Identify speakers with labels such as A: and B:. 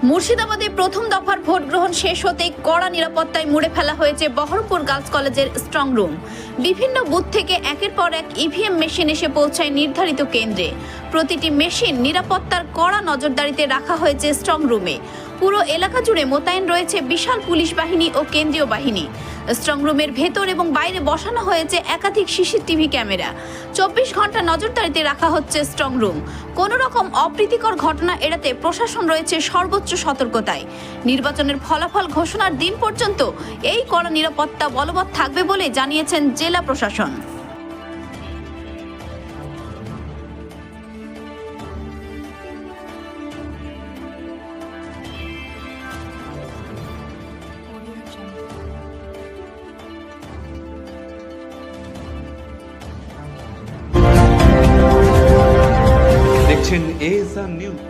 A: মুর্শিদাবাদে প্রথম দফার ভোট গ্রহণ শেষ হতেই কড়া নিরাপত্তায় মুড়ে ফেলা হয়েছে বহরমপুর গার্লস কলেজের স্ট্রং রুম। বিভিন্ন বুথ থেকে একের পর এক ইভিএম মেশিন এসে পৌঁছায় নির্ধারিত কেন্দ্রে। প্রতিটি মেশিন নিরাপত্তার কড়া নজরদারিতে রাখা হয়েছে স্ট্রং রুমে। পুরো এলাকা জুড়ে মোতায়েন রয়েছে বিশাল পুলিশ বাহিনী ও কেন্দ্রীয় বাহিনী। স্ট্রং রুমের ভেতর এবং বাইরে বসানো হয়েছে একাধিক সিসিটিভি ক্যামেরা। 24 ঘন্টা নজরদারিতে রাখা হচ্ছে স্ট্রং রুম। কোনো রকম অপ্রীতিকর ঘটনা এড়াতে প্রশাসন রয়েছে সর্বোচ্চ সতর্কতায়। নির্বাচনের ফলাফল ঘোষণার দিন পর্যন্ত এই কড়া নিরাপত্তা বলবৎ থাকবে বলে জানিয়েছেন জেলা প্রশাসন।
B: দেখছেন এএসআর নিউজ।